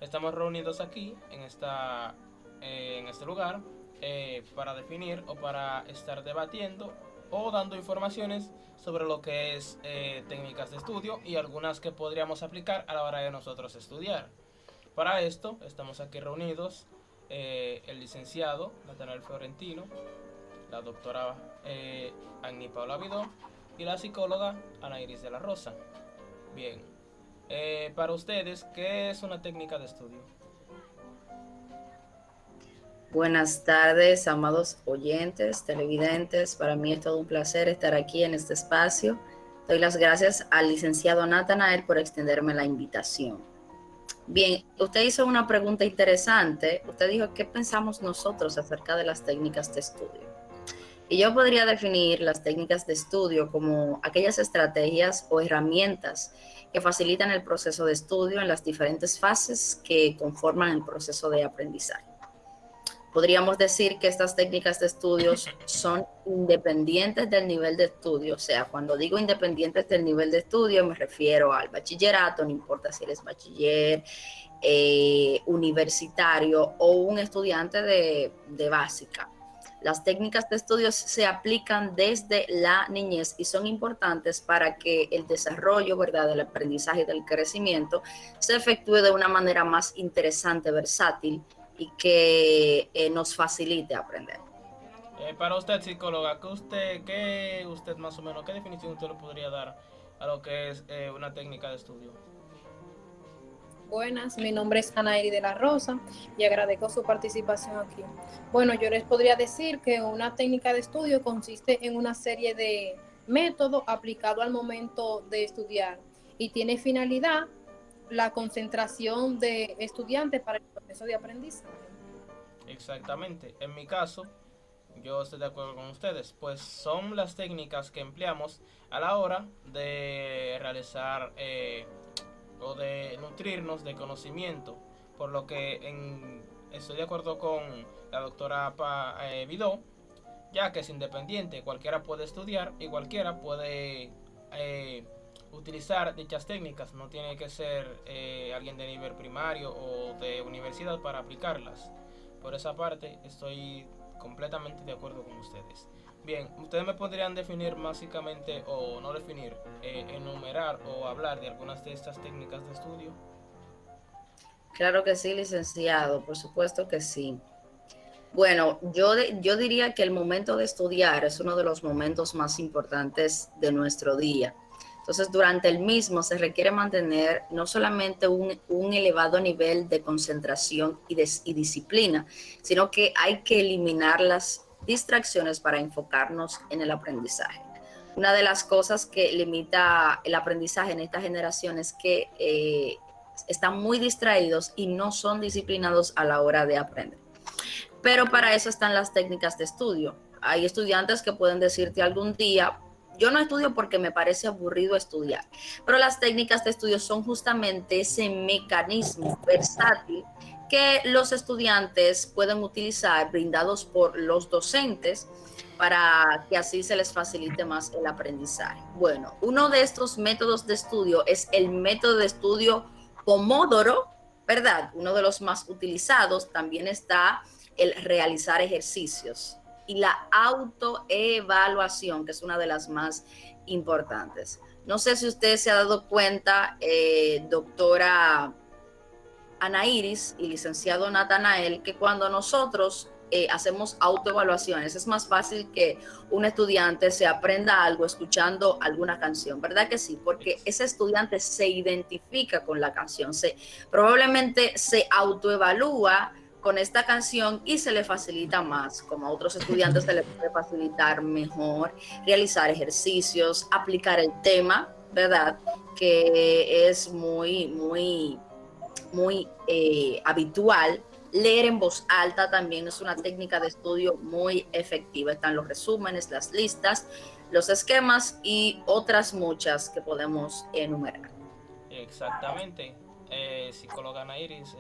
Estamos reunidos aquí en este lugar para definir o para estar debatiendo o dando informaciones sobre lo que es técnicas de estudio y algunas que podríamos aplicar a la hora de nosotros estudiar. Para esto estamos aquí reunidos el licenciado Nathanael Florentino, la doctora Agni Paula Vidó y la psicóloga Ana Iris de la Rosa. Bien, para ustedes, ¿qué es una técnica de estudio? Buenas tardes, amados oyentes, televidentes. Para mí es todo un placer estar aquí en este espacio. Doy las gracias al licenciado Nathanael por extenderme la invitación. Bien, usted hizo una pregunta interesante. Usted dijo, ¿qué pensamos nosotros acerca de las técnicas de estudio? Y yo podría definir las técnicas de estudio como aquellas estrategias o herramientas que facilitan el proceso de estudio en las diferentes fases que conforman el proceso de aprendizaje. Podríamos decir que estas técnicas de estudios son independientes del nivel de estudio. O sea, cuando digo independientes del nivel de estudio, me refiero al bachillerato, no importa si eres bachiller, universitario o un estudiante de básica. Las técnicas de estudios se aplican desde la niñez y son importantes para que el desarrollo, ¿verdad?, del aprendizaje y del crecimiento se efectúe de una manera más interesante, versátil y que nos facilite aprender. Para usted, psicóloga, ¿qué usted más o menos, qué definición usted le podría dar a lo que es una técnica de estudio? Buenas, mi nombre es Anairi de la Rosa y agradezco su participación aquí. Bueno, yo les podría decir que una técnica de estudio consiste en una serie de métodos aplicados al momento de estudiar y tiene finalidad la concentración de estudiantes para el proceso de aprendizaje. Exactamente. En mi caso, yo estoy de acuerdo con ustedes, pues son las técnicas que empleamos a la hora de realizar o de nutrirnos de conocimiento, por lo que estoy de acuerdo con la doctora Vidó, ya que es independiente, cualquiera puede estudiar y cualquiera puede utilizar dichas técnicas, no tiene que ser alguien de nivel primario o de universidad para aplicarlas. Por esa parte estoy completamente de acuerdo con ustedes. Bien, ustedes me podrían definir básicamente, o no definir, enumerar o hablar de algunas de estas técnicas de estudio. Claro que sí, licenciado, por supuesto que sí. Bueno, yo diría que el momento de estudiar es uno de los momentos más importantes de nuestro día. Entonces, durante el mismo se requiere mantener no solamente un elevado nivel de concentración y disciplina, sino que hay que eliminar las distracciones para enfocarnos en el aprendizaje. Una de las cosas que limita el aprendizaje en esta generación es que están muy distraídos y no son disciplinados a la hora de aprender. Pero para eso están las técnicas de estudio. Hay estudiantes que pueden decirte algún día, yo no estudio porque me parece aburrido estudiar, pero las técnicas de estudio son justamente ese mecanismo versátil que los estudiantes pueden utilizar, brindados por los docentes, para que así se les facilite más el aprendizaje. Bueno, uno de estos métodos de estudio es el método de estudio Pomodoro, ¿verdad? Uno de los más utilizados. También está el realizar ejercicios y la autoevaluación, que es una de las más importantes. No sé si usted se ha dado cuenta, doctora Ana Iris y licenciado Nathanael, que cuando nosotros hacemos autoevaluaciones es más fácil que un estudiante se aprenda algo escuchando alguna canción, ¿verdad que sí? Porque ese estudiante se identifica con la canción, probablemente se autoevalúa con esta canción y se le facilita más, como a otros estudiantes se les puede facilitar mejor realizar ejercicios, aplicar el tema, ¿verdad? Que es muy habitual. Leer en voz alta también es una técnica de estudio muy efectiva. Están los resúmenes, las listas, los esquemas y otras muchas que podemos enumerar. Exactamente. Psicóloga Ana Iris,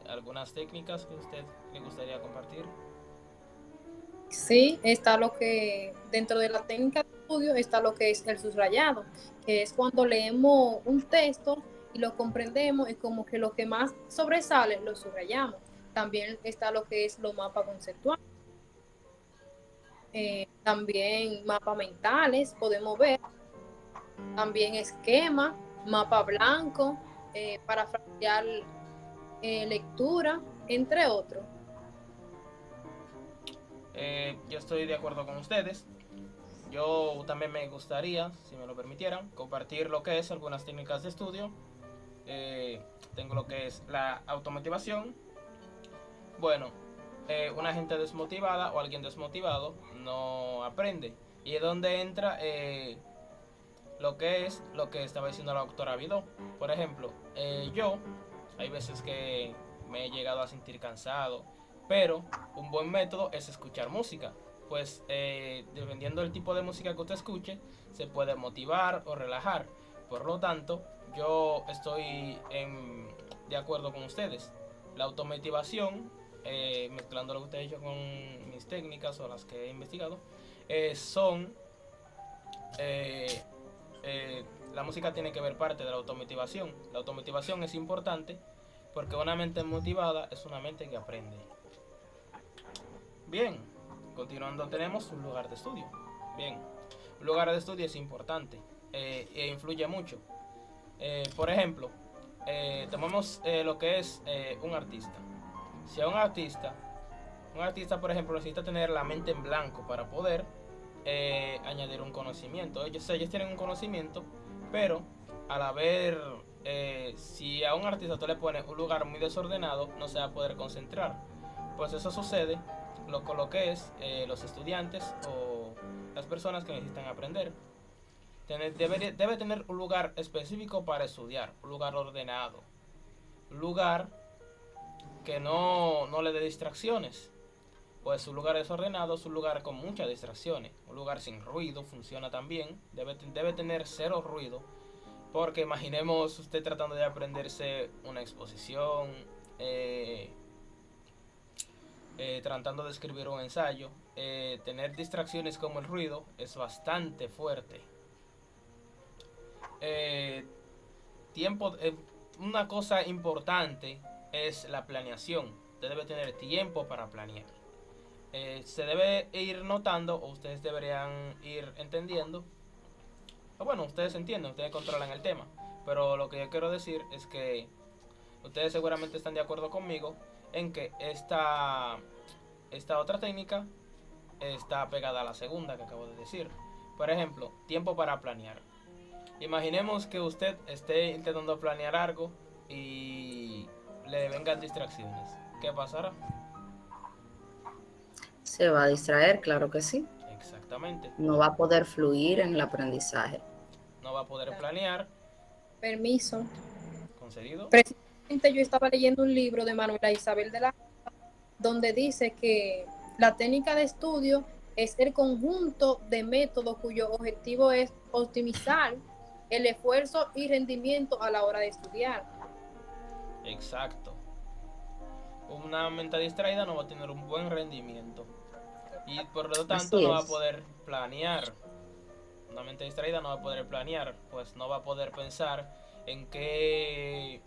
algunas técnicas que usted le gustaría compartir. Sí, está lo que, dentro de la técnica de estudio está lo que es el subrayado, que es cuando leemos un texto y lo comprendemos, y como que lo que más sobresale lo subrayamos. También está lo que es los mapas conceptuales. También mapas mentales podemos ver, también esquema, mapa blanco, parafrasear lectura, entre otros. Yo estoy de acuerdo con ustedes. Yo también me gustaría, si me lo permitieran, compartir lo que es algunas técnicas de estudio. Tengo lo que es la automotivación. Bueno, una gente desmotivada o alguien desmotivado no aprende. Y es donde entra lo que estaba diciendo la doctora Vidó. Por ejemplo, yo hay veces que me he llegado a sentir cansado, pero un buen método es escuchar música. Pues dependiendo del tipo de música que usted escuche, se puede motivar o relajar. Por lo tanto, yo estoy de acuerdo con ustedes. La automotivación, mezclando lo que usted ha dicho con mis técnicas o las que he investigado, son la música tiene que ver parte de la automotivación. La automotivación es importante porque una mente motivada es una mente que aprende. Bien, continuando tenemos un lugar de estudio. Bien, un lugar de estudio es importante e influye mucho. Por ejemplo, tomamos lo que es un artista. Si a un artista por ejemplo necesita tener la mente en blanco para poder añadir un conocimiento. Ellos tienen un conocimiento, pero al haber, si a un artista tú le pones un lugar muy desordenado, no se va a poder concentrar. Pues eso sucede con lo que es los estudiantes o las personas que necesitan aprender. Debe tener un lugar específico para estudiar, un lugar ordenado, un lugar que no le dé distracciones. Pues un lugar desordenado es un lugar con muchas distracciones. Un lugar sin ruido funciona también. Debe tener cero ruido. Porque imaginemos usted tratando de aprenderse una exposición, tratando de escribir un ensayo. Tener distracciones como el ruido es bastante fuerte. Una cosa importante es la planeación. Usted debe tener tiempo para planear. Se debe ir notando, o ustedes deberían ir entendiendo, o bueno, ustedes entienden, ustedes controlan el tema, pero lo que yo quiero decir es que ustedes seguramente están de acuerdo conmigo en que esta otra técnica está pegada a la segunda que acabo de decir. Por ejemplo, tiempo para planear. Imaginemos que usted esté intentando planear algo y le vengan distracciones. ¿Qué pasará? Se va a distraer, claro que sí. Exactamente. No va a poder fluir en el aprendizaje. No va a poder planear. Permiso. ¿Concedido? Precisamente yo estaba leyendo un libro de Manuela Isabel de la donde dice que la técnica de estudio es el conjunto de métodos cuyo objetivo es optimizar el esfuerzo y rendimiento a la hora de estudiar. Exacto. Una mente distraída no va a tener un buen rendimiento y por lo tanto no va a poder planear. Una mente distraída no va a poder planear, pues no va a poder pensar en qué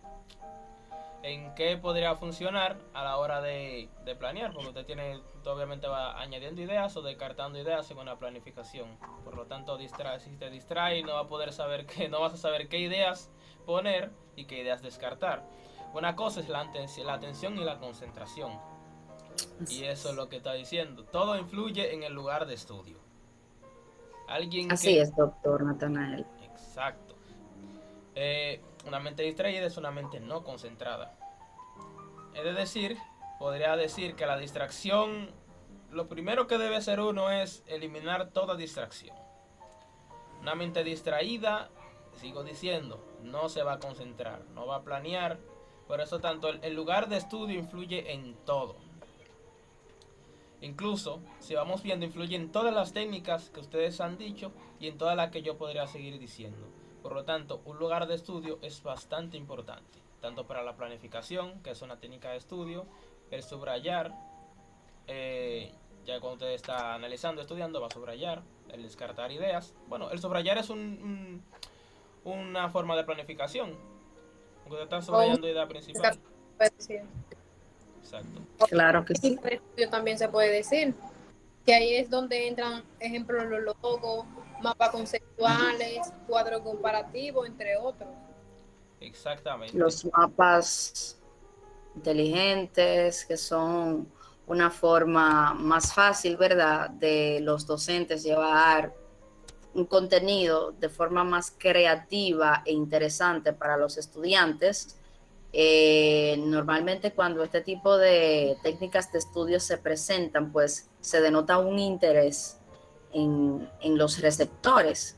podría funcionar a la hora de planear, porque usted obviamente va añadiendo ideas o descartando ideas según la planificación. Por lo tanto, si te distrae, no vas a saber qué ideas poner y qué ideas descartar. Una cosa es la atención y la concentración. Y eso es lo que está diciendo. Todo influye en el lugar de estudio. Así es, doctor Natanael. Exacto. Una mente distraída es una mente no concentrada. Podría decir que la distracción, lo primero que debe hacer uno es eliminar toda distracción. Una mente distraída, sigo diciendo, no se va a concentrar, no va a planear. Por eso tanto el lugar de estudio influye en todo. Incluso, si vamos viendo, influye en todas las técnicas que ustedes han dicho y en todas las que yo podría seguir diciendo. Por lo tanto, un lugar de estudio es bastante importante, tanto para la planificación, que es una técnica de estudio, el subrayar, ya cuando usted está analizando, estudiando, va a subrayar, el descartar ideas. Bueno, el subrayar es una forma de planificación. Usted está subrayando idea principal. puede decir. Exacto. Claro que sí. Técnica de estudio también se puede decir, que ahí es donde entran, ejemplo, los logos, mapas conceptuales, cuadro comparativo, entre otros. Exactamente. Los mapas inteligentes, que son una forma más fácil, ¿verdad?, de los docentes llevar un contenido de forma más creativa e interesante para los estudiantes. Normalmente cuando este tipo de técnicas de estudio se presentan, pues se denota un interés en los receptores.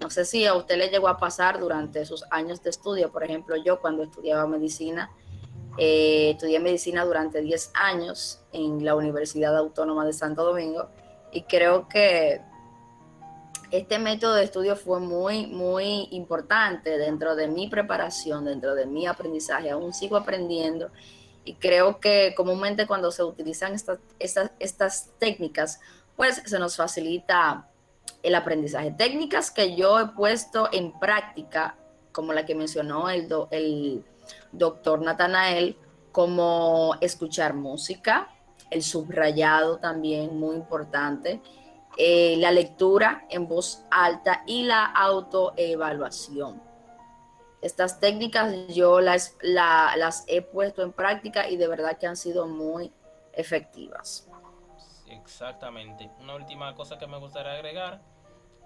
No sé si a usted le llegó a pasar durante sus años de estudio. Por ejemplo, yo cuando estudiaba medicina, estudié medicina durante 10 años en la Universidad Autónoma de Santo Domingo, y creo que este método de estudio fue muy importante dentro de mi preparación, dentro de mi aprendizaje. Aún sigo aprendiendo, y creo que comúnmente cuando se utilizan estas técnicas, pues se nos facilita el aprendizaje. Técnicas que yo he puesto en práctica, como la que mencionó el doctor Natanael, como escuchar música, el subrayado también, muy importante, la lectura en voz alta y la autoevaluación. Estas técnicas yo las he puesto en práctica y de verdad que han sido muy efectivas. Exactamente. Una última cosa que me gustaría agregar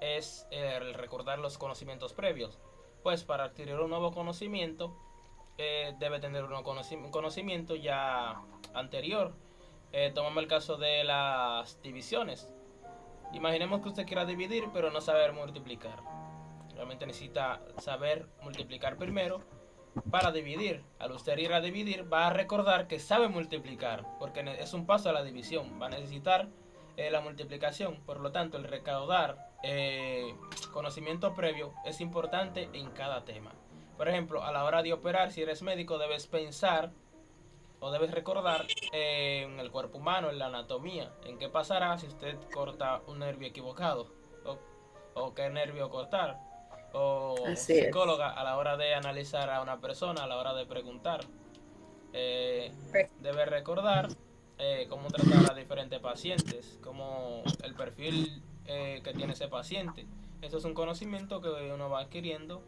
es el recordar los conocimientos previos. Pues para adquirir un nuevo conocimiento debe tener un conocimiento ya anterior. Tomamos el caso de las divisiones. Imaginemos que usted quiera dividir pero no saber multiplicar. Realmente necesita saber multiplicar primero para dividir. Al usted ir a dividir va a recordar que sabe multiplicar, porque es un paso a la división. Va a necesitar la multiplicación. Por lo tanto, el recaudar conocimiento previo es importante en cada tema. Por ejemplo, a la hora de operar, si eres médico, debes pensar o debes recordar en el cuerpo humano, en la anatomía, en qué pasará si usted corta un nervio equivocado, o qué nervio cortar. O Así psicóloga a la hora de analizar a una persona, a la hora de preguntar, debe recordar cómo tratar a diferentes pacientes, como el perfil que tiene ese paciente. Eso es un conocimiento que uno va adquiriendo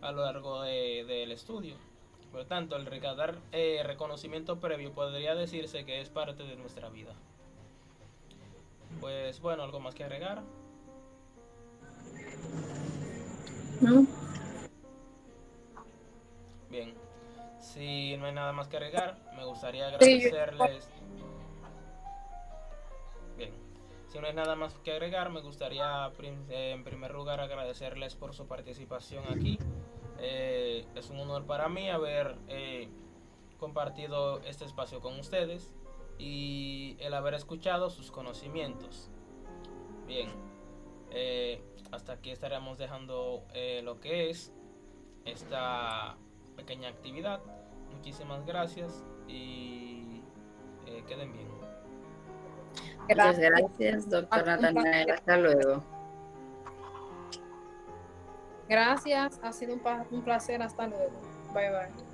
a lo largo del estudio. Por lo tanto, el recaudar reconocimiento previo podría decirse que es parte de nuestra vida. Pues bueno, ¿algo más que agregar? ¿No? Bien, si no hay nada más que agregar, me gustaría Sí, agradecerles. Bien, si no hay nada más que agregar, me gustaría en primer lugar agradecerles por su participación aquí. Es un honor para mí haber compartido este espacio con ustedes y el haber escuchado sus conocimientos. Bien, hasta aquí estaremos dejando lo que es esta pequeña actividad. Muchísimas gracias y queden bien. Muchas gracias, doctor Natanael. Hasta luego. Gracias, ha sido un placer. Hasta luego. Bye bye.